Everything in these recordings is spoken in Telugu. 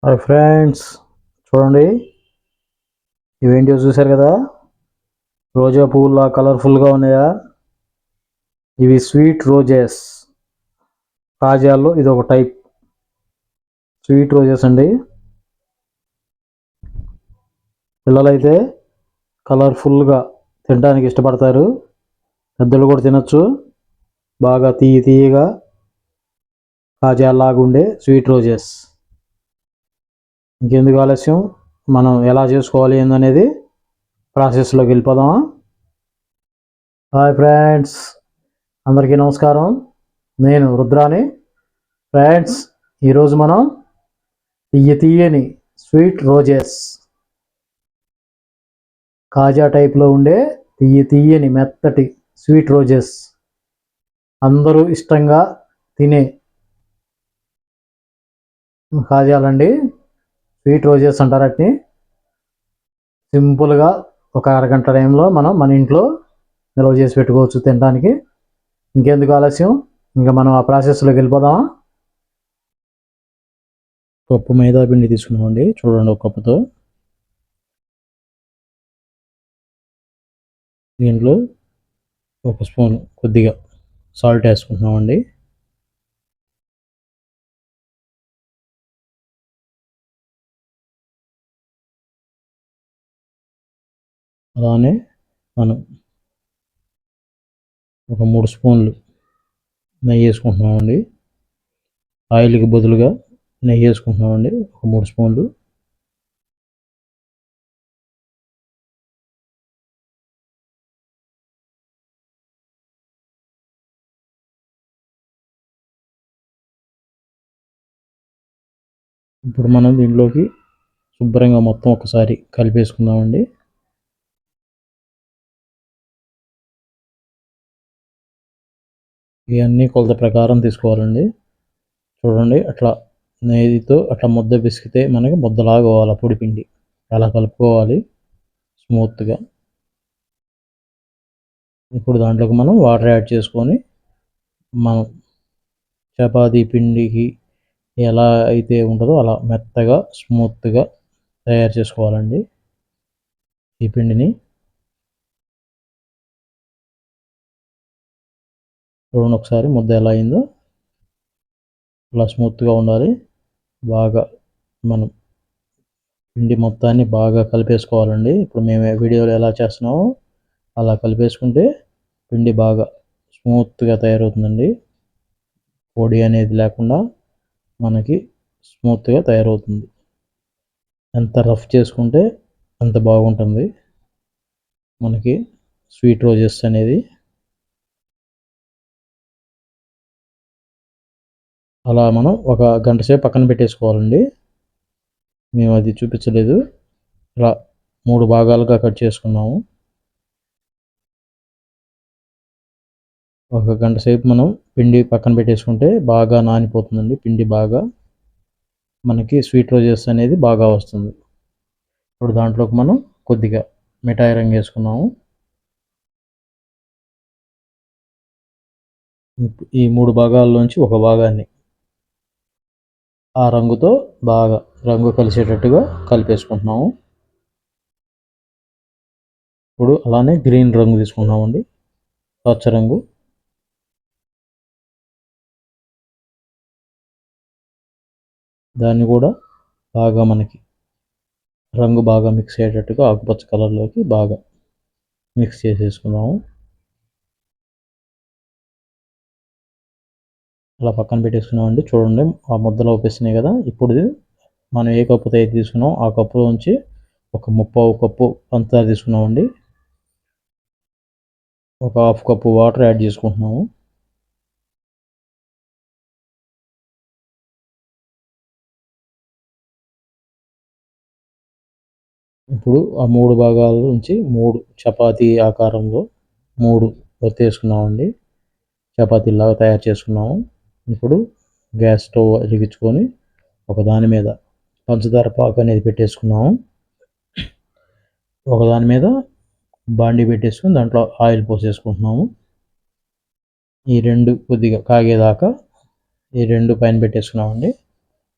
హాయ్ ఫ్రెండ్స్, చూడండి. ఇవేంటివో చూశారు కదా, రోజా పువ్వులా కలర్ఫుల్గా ఉన్నాయా? ఇవి స్వీట్ రోజెస్. కాజాల్లో ఇది ఒక టైప్ స్వీట్ రోజెస్ అండి. పిల్లలైతే కలర్ఫుల్గా తినడానికి ఇష్టపడతారు, పెద్దలు కూడా తినచ్చు. బాగా తీయగా కాజాల్లాగా ఉండే స్వీట్ రోజెస్. ఇంకెందుకు ఆలస్యం, మనం ఎలా చేసుకోవాలి ఏందనేది ప్రాసెస్లోకి వెళ్ళిపోదామా? హాయ్ ఫ్రెండ్స్, అందరికీ నమస్కారం. నేను రుద్రాని. ఫ్రెండ్స్, ఈరోజు మనం తీయని స్వీట్ రోజెస్, కాజా టైప్లో ఉండే తీయని మెత్తటి స్వీట్ రోజెస్, అందరూ ఇష్టంగా తినే కాజాలండి. స్వీట్ రోజెస్ అంటారు వాటిని. సింపుల్గా ఒక అరగంట టైంలో మనం మన ఇంట్లో నిల్వ చేసి పెట్టుకోవచ్చు తినడానికి. ఇంకెందుకు ఆలస్యం, ఇంకా మనం ఆ ప్రాసెస్లోకి వెళ్ళిపోదామా? కప్పు మైదా పిండి తీసుకున్నామండి. చూడండి, ఒక కప్పుతో దీంట్లో ఒక స్పూన్ కొద్దిగా సాల్ట్ వేసుకుంటున్నామండి. అలానే మనం ఒక 3 స్పూన్లు నెయ్యి వేసుకుంటున్నామండి. ఆయిల్కి బదులుగా నెయ్యి వేసుకుంటున్నామండి, ఒక 3 స్పూన్లు. ఇప్పుడు మనం దీంట్లోకి శుభ్రంగా మొత్తం ఒకసారి కలిపేసుకుందామండి. ఇవన్నీ కొలత ప్రకారం తీసుకోవాలండి. చూడండి, అట్లా నెయ్యితో అట్లా ముద్ద పిసికితే మనకి ముద్దలాగా కావాలి పొడి పిండి. అలా కలుపుకోవాలి స్మూత్గా. ఇప్పుడు దాంట్లోకి మనం వాటర్ యాడ్ చేసుకొని, మనం చపాతీ పిండికి ఎలా అయితే ఉంటుందో అలా మెత్తగా స్మూత్గా తయారు చేసుకోవాలండి ఈ పిండిని. చూడండి ఒకసారి ముద్ద ఎలా అయిందో. ఇలా స్మూత్గా ఉండాలి. బాగా మనం పిండి మొత్తాన్ని బాగా కలిపేసుకోవాలండి. ఇప్పుడు మేము వీడియోలో ఎలా చేస్తున్నామో అలా కలిపేసుకుంటే పిండి బాగా స్మూత్గా తయారవుతుందండి. పొడి అనేది లేకుండా మనకి స్మూత్గా తయారవుతుంది. ఎంత రఫ్ చేసుకుంటే అంత బాగుంటుంది మనకి స్వీట్ రోజెస్ అనేది. అలా మనం ఒక గంట సేపు పక్కన పెట్టేసుకోవాలండి. మేము అది చూపించలేదు. ఇలా 3 భాగాలుగా కట్ చేసుకున్నాము. ఒక గంట సేపు మనం పిండి పక్కన పెట్టేసుకుంటే బాగా నానిపోతుందండి. పిండి బాగా మనకి స్వీట్ రోజెస్ అనేది బాగా వస్తుంది. ఇప్పుడు దాంట్లోకి మనం కొద్దిగా మిఠాయి రంగు వేసుకున్నాము. ఈ 3 భాగాల్లోంచి ఒక భాగాన్ని ఆ రంగుతో బాగా రంగు కలిసేటట్టుగా కలిపేసుకుంటున్నాము. ఇప్పుడు అలానే గ్రీన్ రంగు తీసుకుంటున్నామండి, పచ్చ రంగు. దాన్ని కూడా బాగా మనకి రంగు బాగా మిక్స్ అయ్యేటట్టుగా ఆకుపచ్చ కలర్లోకి బాగా మిక్స్ చేసేసుకున్నాము. అలా పక్కన పెట్టేసుకున్నామండి. చూడండి, ఆ ముద్దలు అవుపిస్తున్నాయి కదా. ఇప్పుడు మనం ఏ కప్పుతో అయితే తీసుకున్నాం ఆ కప్పులోంచి ఒక 1/4 కప్పు పంచదార తీసుకున్నామండి. ఒక 1/2 కప్పు వాటర్ యాడ్ చేసుకుంటున్నాము. ఇప్పుడు ఆ 3 భాగాల నుంచి 3 చపాతీ ఆకారంలో 3 ఒత్తేసుకున్నామండి. చపాతీలాగా తయారు చేసుకున్నాము. ఇప్పుడు గ్యాస్ స్టవ్ వెలిగించుకొని ఒక దాని మీద పంచదార పాకు అనేది పెట్టేసుకున్నాము. ఒకదాని మీద బాండీ పెట్టేసుకొని దాంట్లో ఆయిల్ పోసేసుకుంటున్నాము. ఈ 2 కొద్దిగా కాగేదాకా ఈ 2 పైన పెట్టేసుకున్నామండి.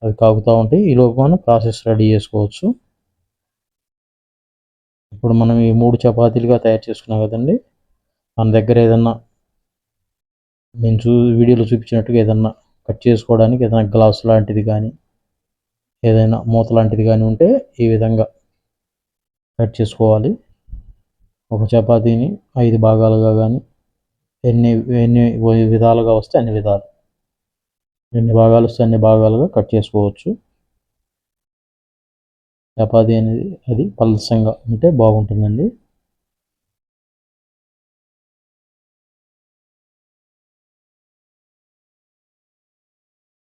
అవి కాగుతూ ఉంటాయి. ఈలోపు మనం ప్రాసెస్ రెడీ చేసుకోవచ్చు. ఇప్పుడు మనం ఈ 3 చపాతీలుగా తయారు చేసుకున్నాం కదండి. మన దగ్గర ఏదన్నా నేను వీడియోలో చూపించినట్టుగా ఏదన్నా కట్ చేసుకోవడానికి ఏదైనా గ్లాస్ లాంటిది కానీ ఏదైనా మూత లాంటిది కానీ ఉంటే ఈ విధంగా కట్ చేసుకోవాలి. ఒక చపాతీని 5 భాగాలుగా కానీ ఎన్ని ఎన్ని విధాలుగా వస్తే అన్ని విధాలు, ఎన్ని భాగాలు వస్తే అన్ని భాగాలుగా కట్ చేసుకోవచ్చు. చపాతీ అనేది అది పలసంగా ఉంటే బాగుంటుందండి.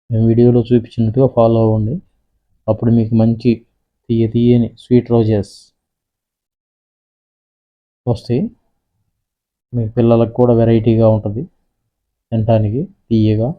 నేను వీడియోలో చూపించినట్టుగా ఫాలో అవ్వండి. అప్పుడు మీకు మంచి తీయని స్వీట్ రోజెస్ వస్తాయి. మీ పిల్లలకు కూడా వెరైటీగా ఉంటుంది తినడానికి తీయగా.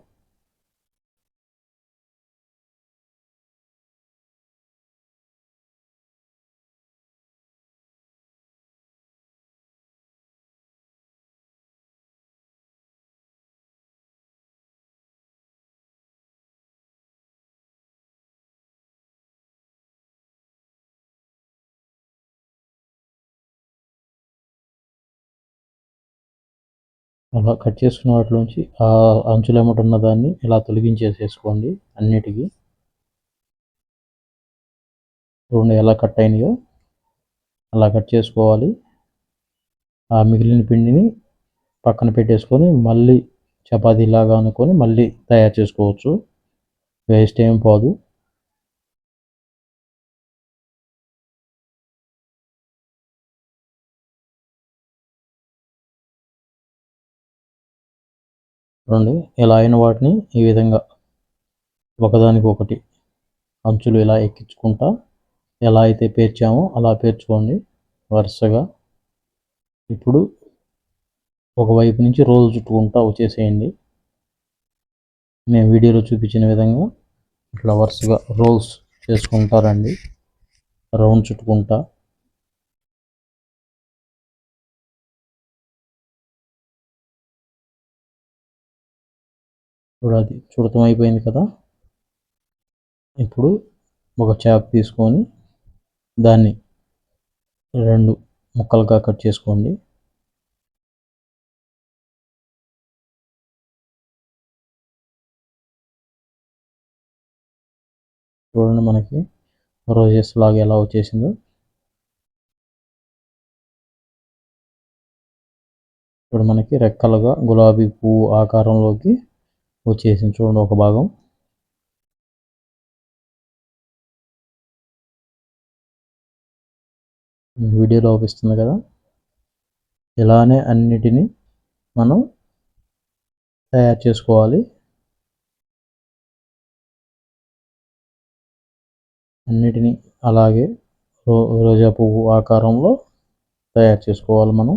అలా కట్ చేసుకున్న వాటిలోంచి ఆ అంచులు ఎమ్మట ఉన్న దాన్ని ఇలా తొలగించేసేసుకోండి అన్నిటికీ. చూడండి ఎలా కట్ అయినాయో అలా కట్ చేసుకోవాలి. ఆ మిగిలిన పిండిని పక్కన పెట్టేసుకొని మళ్ళీ చపాతీలాగా అనుకొని మళ్ళీ తయారు చేసుకోవచ్చు. వేస్ట్ ఏం పోదు. చూడండి ఇలా అయిన వాటిని ఈ విధంగా ఒకదానికి ఒకటి అంచులు ఇలా ఎక్కించుకుంటా ఎలా అయితే పేర్చామో అలా పేర్చుకోండి వరుసగా. ఇప్పుడు ఒకవైపు నుంచి రోల్ చుట్టుకుంటా వచ్చేసేయండి. నేను వీడియోలో చూపించిన విధంగా ఇట్లా వరుసగా రోల్స్ చేసుకుంటారండి, రౌండ్ చుట్టుకుంటా. చూడాలి చుడతం అయిపోయింది కదా. ఇప్పుడు ఒక చాప్ తీసుకొని దాన్ని 2 ముక్కలుగా కట్ చేసుకోండి. చూడండి మనకి రోజెస్ లాగా ఎలా వచ్చేసిందో. ఇప్పుడు మనకి రెక్కలుగా గులాబీ పువ్వు ఆకారంలోకి వచ్చేసింది. చూడండి ఒక భాగం. వీడియోలో అవుపిస్తుంది కదా. ఇలానే అన్నిటినీ మనం తయారు చేసుకోవాలి. అన్నిటినీ అలాగే రోజా పువ్వు ఆకారంలో తయారు చేసుకోవాలి మనం.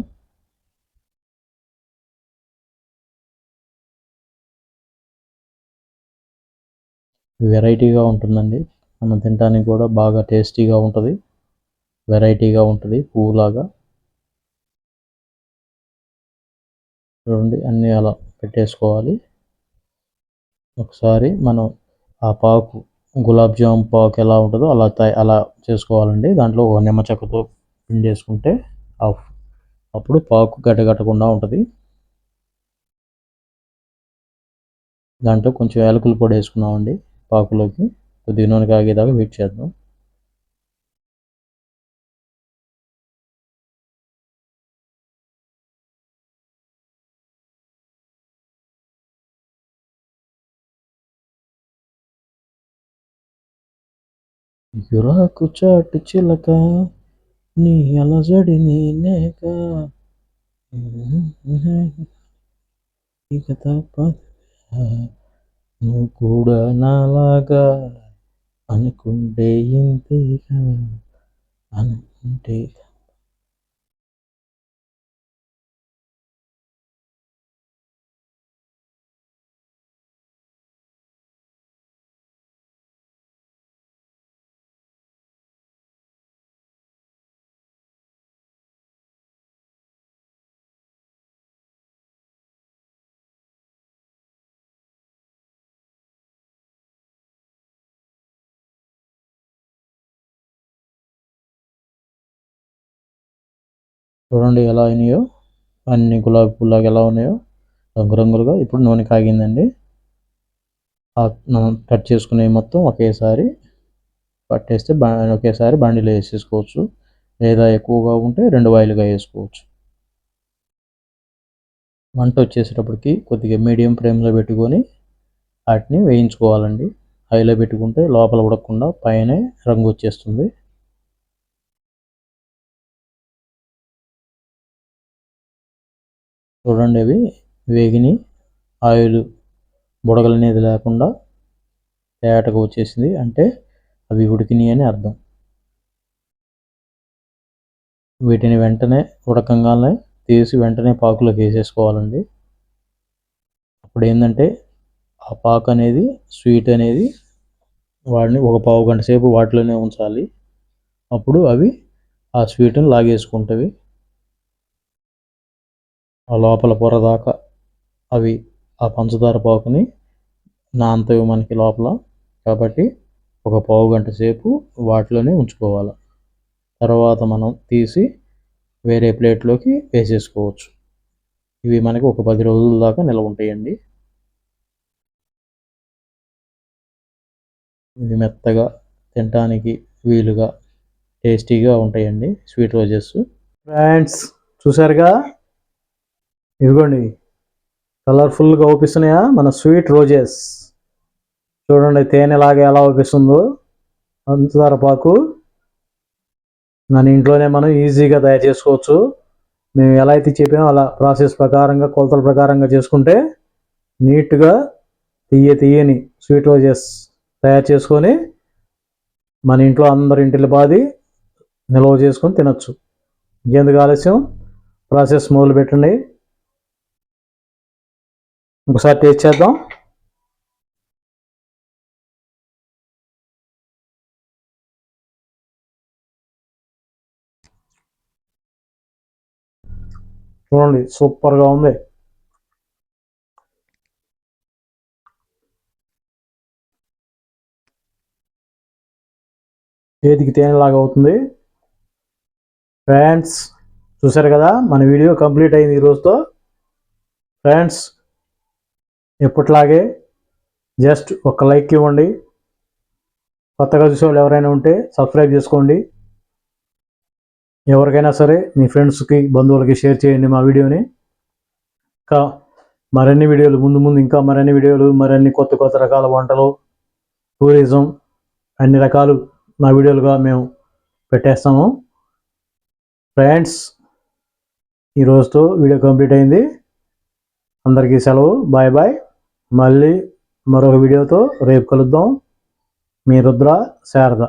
వెరైటీగా ఉంటుందండి. మనం తినడానికి కూడా బాగా టేస్టీగా ఉంటుంది, వెరైటీగా ఉంటుంది పువ్వులాగా. చూడండి అన్నీ అలా పెట్టేసుకోవాలి. ఒకసారి మనం ఆ పాకు గులాబ్ జామ్ పాకు ఎలా ఉంటుందో అలా చేసుకోవాలండి. దాంట్లో ఒక నిమ్మ చెక్కతో పిండేసుకుంటే అప్పుడు పాకు గడ్డగట్టకుండా ఉంటుంది. దాంట్లో కొంచెం యాలకుల పొడి వేసుకున్నామండి పాకులోకి. కొద్దిగా నూనె కాగేదాకా వెయిట్ చేద్దాం. యురాకు చాటు చిలక నీ అలజడి నేనేక ఇక తప్పదు నువ్వు కూడా నాలాగా అనుకుంటే ఇంతేగా అనుకుంటే చూడండి ఎలా అయినాయో, అన్ని గులాబీ పుల్లాగా ఎలా ఉన్నాయో రంగురంగులుగా. ఇప్పుడు నూనె కాగిందండి. మనం కట్ చేసుకునేవి మొత్తం ఒకేసారి పట్టేస్తే ఒకేసారి బండిలో వేసేసుకోవచ్చు, లేదా ఎక్కువగా ఉంటే 2 వాయిలుగా వేసుకోవచ్చు. మంట వచ్చేసేటప్పటికి కొద్దిగా మీడియం ఫ్లేమ్లో పెట్టుకొని వాటిని వేయించుకోవాలండి. హైలో పెట్టుకుంటే లోపల ఉడకకుండా పైనే రంగు వచ్చేస్తుంది. చూడండి అవి వేగిని, ఆయిల్ బుడగలు అనేది లేకుండా తేటగా వచ్చేసింది, అంటే అవి ఉడికినాయి అని అర్థం. వీటిని వెంటనే ఉడకంగానే తీసి వెంటనే పాకులోకి వేసేసుకోవాలండి. అప్పుడు ఏంటంటే ఆ పాకు అనేది, స్వీట్ అనేది వాటిని ఒక పావు గంట సేపు వాటిలోనే ఉంచాలి. అప్పుడు అవి ఆ స్వీట్ని లాగేసుకుంటవి. ఆ లోపల పొర దాకా అవి ఆ పంచదార పాకుని నానతవి మనకి లోపల. కాబట్టి ఒక పావు గంట సేపు వాటిలోనే ఉంచుకోవాలి. తర్వాత మనం తీసి వేరే ప్లేట్లోకి వేసేసుకోవచ్చు. ఇవి మనకి ఒక 10 రోజుల దాకా నిల్వ ఉంటాయండి. ఇవి మెత్తగా తినడానికి వీలుగా టేస్టీగా ఉంటాయండి స్వీట్ రోజెస్. ఫ్రెండ్స్ చూసారుగా, ఇదిగోండి కలర్ఫుల్గా అవుపిస్తున్నాయా మన స్వీట్ రోజెస్. చూడండి తేనెలాగా ఎలా అవుపిస్తుందో పంచదార పాకు. మన ఇంట్లోనే మనం ఈజీగా తయారు చేసుకోవచ్చు. మేము ఎలా అయితే చెప్పామో అలా ప్రాసెస్ ప్రకారంగా, కొలతల ప్రకారంగా చేసుకుంటే నీట్గా తీయని స్వీట్ రోజెస్ తయారు చేసుకొని మన ఇంట్లో అందరి ఇంటిలో బాది నిల్వ చేసుకొని తినచ్చు. ఇంకెందుకు ఆలస్యం, ప్రాసెస్ మొదలు పెట్టండి. ఒకసారి టేస్ట్ చేద్దాం. చూడండి సూపర్గా ఉంది. చేతికి తేనెలాగా అవుతుంది. ఫ్రెండ్స్ చూసారు కదా, మన వీడియో కంప్లీట్ అయింది ఈరోజుతో. ఫ్రెండ్స్ ఎప్పట్లాగే జస్ట్ ఒక లైక్ ఇవ్వండి. కొత్తగా చూసే వాళ్ళు ఎవరైనా ఉంటే సబ్స్క్రైబ్ చేసుకోండి. ఎవరికైనా సరే మీ ఫ్రెండ్స్కి, బంధువులకి షేర్ చేయండి మా వీడియోని. ఇంకా మరిన్ని వీడియోలు ముందు ఇంకా మరిన్ని వీడియోలు, మరిన్ని కొత్త రకాల వంటలు, టూరిజం, అన్ని రకాలు మా వీడియోలుగా మేము పెట్టేస్తాము. ఫ్రెండ్స్ ఈరోజుతో వీడియో కంప్లీట్ అయింది. అందరికీ సెలవు. Bye bye. మళ్ళీ మరొక వీడియోతో రేపు కలుద్దాం. మీ రుద్ర శారద.